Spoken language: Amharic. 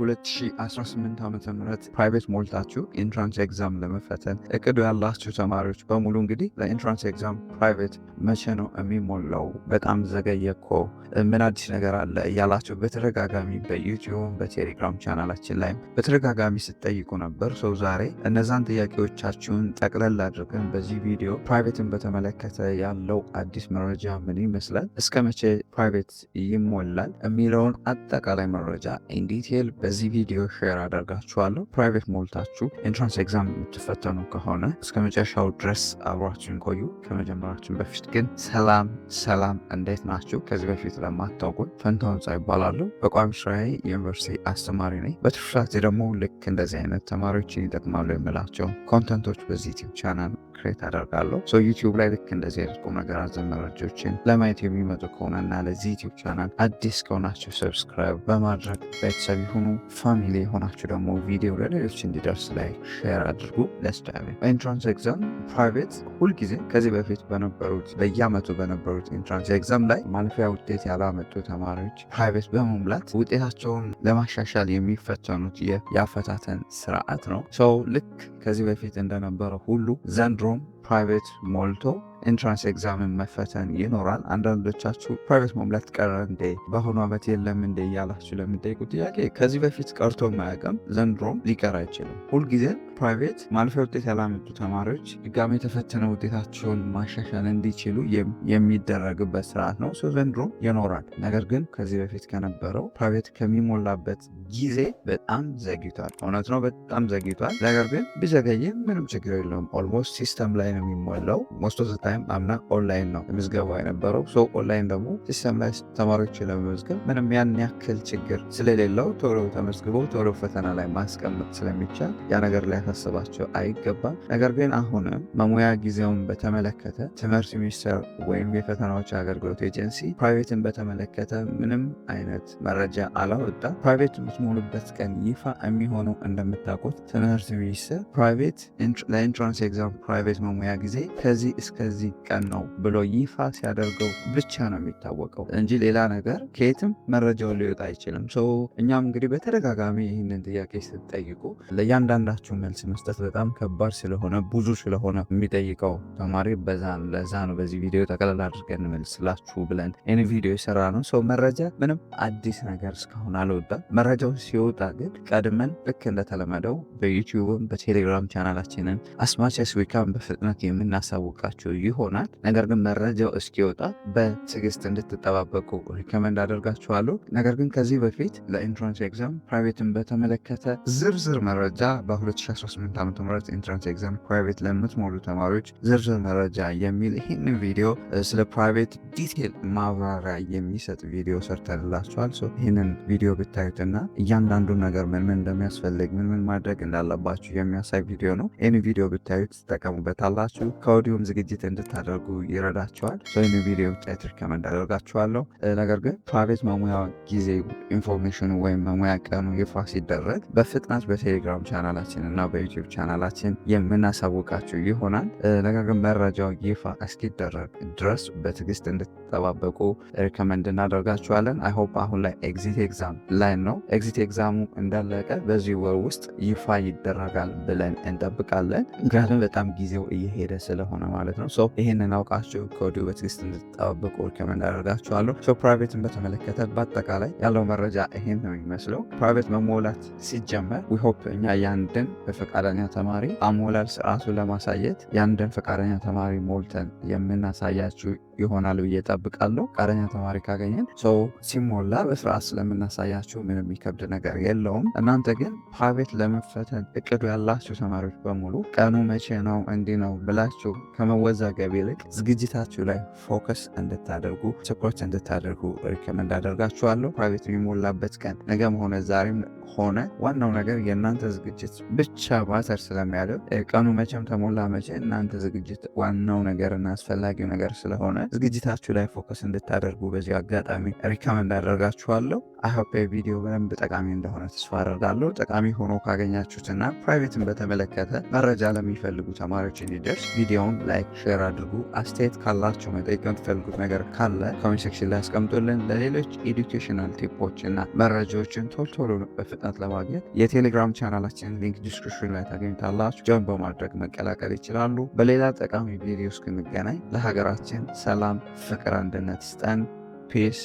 2018 ዓ.ም ፕራይቬት ሞልታችሁ ኢንትራንስ ኤግዛም ለመፈተን እቅዱ ያላችሁ ተማሪዎች በሙሉ እንግዲህ ለኢንትራንስ ኤግዛም ፕራይቬት መቼ ነው የሚሞላው? በጣም ዘገየ እኮ ምን አዲስ ነገር አለ እያላችሁ በተደጋጋሚ በዩቲዩብ በቴሌግራም ቻናላችን ላይም በተደጋጋሚ ስትጠይቁ ነበር። ሰው ዛሬ እነዛን ጥያቄዎቻችሁን ጠቅለል አድርገን በዚህ ቪዲዮ ፕራይቬትን በተመለከተ ያለው አዲስ መረጃ ምን ይመስላል፣ እስከ መቼ ፕራይቬት ይሞላል የሚለውን አጠቃላይ መረጃ ኢንዲቴል በዚህ ቪዲዮ ሼር አደርጋችኋለሁ። ፕራይቬት ሞልታችሁ ኢንትራንስ ኤግዛም የምትፈተኑ ከሆነ እስከ መጨረሻው ድረስ አብራችሁን ቆዩ። ከመጀመራችን በፊት ግን ሰላም እንዴት ናችሁ? ከዚህ በፊት ለማታውቁን ፈንታሁን ጻ ይባላሉ። በቋሚ ስራዬ ዩኒቨርሲቲ አስተማሪ ነኝ። በትርፍ ሰዓቴ ደግሞ ልክ እንደዚህ አይነት ተማሪዎችን ይጠቅማሉ የምላቸው ኮንተንቶች በዚህ ዩቲዩብ ቻናል ክሬት አደርጋለሁ። ዩቲዩብ ላይ ልክ እንደዚህ አይነት ቁም ነገር አዘል መረጃዎችን ለማየት የሚመጡ ከሆነና ለዚህ ዩቲዩብ ቻናል አዲስ ከሆናችሁ ሰብስክራይብ በማድረግ ቤተሰብ ይሁኑ። ፋሚሊ የሆናችሁ ደግሞ ቪዲዮ ለሌሎች እንዲደርስ ላይ ሼር አድርጉ። ለስዳሜ በኢንትራንስ ኤግዛም ፕራይቬት ሁልጊዜ ከዚህ በፊት በነበሩት በየአመቱ በነበሩት ኢንትራንስ ኤግዛም ላይ ማለፊያ ውጤት ያላመጡ ተማሪዎች ፕራይቬት በመሙላት ውጤታቸውን ለማሻሻል የሚፈተኑት የአፈታተን ስርዓት ነው። ልክ ከዚህ በፊት እንደነበረ ሁሉ ዘንድሮም ፕራይቬት ሞልቶ ኢንትራንስ ኤግዛምን መፈተን ይኖራል። አንዳንዶቻችሁ ፕራይቬት መሙላት ቀረ እንዴ በአሁኑ ዓመት የለም እንዴ እያላችሁ ለምጠይቁ ጥያቄ ከዚህ በፊት ቀርቶ ማያውቅም፣ ዘንድሮም ሊቀር አይችልም። ሁልጊዜ ፕራይቬት ማለፊያ ውጤት ያላመጡ ተማሪዎች ድጋሚ የተፈተነ ውጤታቸውን ማሻሻል እንዲችሉ የሚደረግበት ስርዓት ነው። ዘንድሮ ይኖራል። ነገር ግን ከዚህ በፊት ከነበረው ፕራይቬት ከሚሞላበት ጊዜ በጣም ዘግይቷል። እውነት ነው፣ በጣም ዘግይቷል። ነገር ግን ቢዘገይም ምንም ችግር የለውም። ኦልሞስት ሲስተም ላይ ነው የሚሞላው። ሞስት ኦፍ ዘ ታይም አምና ኦንላይን ነው ምዝገባው የነበረው። ኦንላይን ደግሞ ሲስተም ላይ ተማሪዎችን ለመመዝገብ ምንም ያን ያክል ችግር ስለሌለው ቶሎ ተመዝግበው ቶሎ ፈተና ላይ ማስቀመጥ ስለሚቻል ያ ነገር ላይ ያሳስባቸው አይገባም። ነገር ግን አሁንም መሙያ ጊዜውን በተመለከተ ትምህርት ሚኒስቴር ወይም የፈተናዎች አገልግሎት ኤጀንሲ ፕራይቬትን በተመለከተ ምንም አይነት መረጃ አላወጣም። ፕራይቬት የምትሞሉበት ቀን ይፋ የሚሆነው እንደምታውቁት ትምህርት ሚኒስቴር ፕራይቬት ለኢንትራንስ ኤግዛም ፕራይቬት መሙያ ጊዜ ከዚህ እስከዚህ ቀን ነው ብሎ ይፋ ሲያደርገው ብቻ ነው የሚታወቀው እንጂ ሌላ ነገር ከየትም መረጃውን ሊወጣ አይችልም። እኛም እንግዲህ በተደጋጋሚ ይህንን ጥያቄ ስትጠይቁ ለእያንዳንዳችሁ መልስ መስጠት በጣም ከባድ ስለሆነ ብዙ ስለሆነ የሚጠይቀው ተማሪ ለዛ ነው በዚህ ቪዲዮ ጠቅላላ አድርገን እንመልስላችሁ ብለን ይህን ቪዲዮ የሰራ ነው። መረጃ ምንም አዲስ ነገር እስካሁን አልወጣም። መረጃው ሲወጣ ግን ቀድመን ልክ እንደተለመደው በዩቲዩብም በቴሌግራም ቻናላችንን አስማቸስ ዊካም በፍጥነት የምናሳውቃቸው ይሆናል። ነገር ግን መረጃው እስኪወጣ በትዕግስት እንድትጠባበቁ ሪከመንድ አደርጋችኋለሁ። ነገር ግን ከዚህ በፊት ለኢንትራንስ ኤግዛም ፕራይቬትን በተመለከተ ዝርዝር መረጃ በ2018 ዓ.ም ኢንትራንስ ኤግዛም ፕራይቬት ለምትሞሉ ተማሪዎች ዝርዝር መረጃ የሚል ይህን ቪዲዮ ስለ ፕራይቬት ዲቴል ማብራሪያ የሚሰጥ ቪዲዮ ሰርተንላችኋል። ይህንን ቪዲዮ ብታዩትና እያንዳንዱ ነገር ምን እንደሚያስፈልግ ምን ማድረግ እንዳለባችሁ የሚያሳይ ቪዲዮ ነው። ይህን ቪዲዮ ብታዩት ትጠቀሙበታላችሁ። ከወዲሁም ዝግጅት እንድታደርጉ ይረዳችኋል። ይህን ቪዲዮ ብታዩት ሪከመንድ አደርጋችኋለሁ። ነገር ግን ፕራይቬት መሙያ ጊዜ ኢንፎርሜሽኑ ወይም መሙያ ቀኑ ይፋ ሲደረግ በፍጥነት በቴሌግራም ቻናላችን እና በዩቲዩብ ቻናላችን የምናሳውቃችሁ ይሆናል። ነገር ግን መረጃው ይፋ እስኪደረግ ድረስ በትዕግስት እንድትጠባበቁ ሪከመንድ እናደርጋችኋለን። አይሆፕ አሁን ላይ ኤግዚት ኤግዛም ላይ ነው። ኤግዚት ኤግዛሙ እንዳለቀ በዚህ ወር ውስጥ ይፋ ይደረጋል ብለን እንጠብቃለን። ምክንያቱም በጣም ጊዜው እየሄደ ስለሆነ ማለት ነው። ይህንን አውቃችሁ ከወዲሁ በትዕግስት እንድትጠባበቁ ሪከመንድ አደርጋችኋለሁ። ፕራይቬትን በተመለከተ በአጠቃላይ ያለው መረጃ ይሄን ነው የሚመስለው። ፕራይቬት መሞላት ሲጀመር ዊሆፕ እኛ ያንድን በፈቃደኛ ተማሪ አሞላል ስርዓቱ ለማሳየት ያንድን ፈቃደኛ ተማሪ ሞልተን የምናሳያችሁ ይሆናል ብዬ እጠብቃለሁ። ፈቃደኛ ተማሪ ካገኘን ሲሞላ በስርዓት ስለምናሳያችሁ ምንም የሚከብድ ነገር የለውም። እናንተ ግን ፕራይቬት ለመፈተን እቅዱ ያላችሁ ተማሪዎች በሙሉ ቀኑ መቼ ነው እንዲህ ነው ብላችሁ ከመወዛገብ ይልቅ ዝግጅታችሁ ላይ ፎከስ እንድታደርጉ ትኩረት እንድታደርጉ ሪከመንድ አደርጋችኋለሁ። ፕራይቬት የሚሞላበት ቀን ነገም ሆነ ዛሬም ሆነ ዋናው ነገር የእናንተ ዝግጅት ብቻ ማተር ስለሚያደርግ ቀኑ መቼም ተሞላ መቼ እናንተ ዝግጅት ዋናው ነገርና አስፈላጊው ነገር ስለሆነ ዝግጅታችሁ ላይ ፎከስ እንድታደርጉ በዚህ አጋጣሚ ሪከመንድ አደርጋችኋለሁ። አይሆፕ ቪዲዮ በደንብ ጠቃሚ እንደሆነ ተስፋ አደርጋለሁ። ጠቃሚ ሆኖ ካገኛችሁትና ፕራይቬትን በተመለከተ መረጃ ለሚፈልጉ ተማሪዎች እንዲደርስ ቪዲዮውን ላይክ፣ ሼር አድርጉ። አስተያየት ካላችሁ መጠየቅ የምትፈልጉት ነገር ካለ ኮሜንት ሴክሽን ላይ አስቀምጡልን። ለሌሎች ኤዱኬሽናል ቲፖች እና መረጃዎችን ቶሎ በፍጥነት በፍጥነት ለማግኘት የቴሌግራም ቻናላችንን ሊንክ ዲስክሪፕሽን ላይ ታገኙታላችሁ። ጆይን በማድረግ መቀላቀል ይችላሉ። በሌላ ጠቃሚ ቪዲዮ እስክንገናኝ ለሀገራችን ሰላም፣ ፍቅር፣ አንድነት ስጠን። ፒስ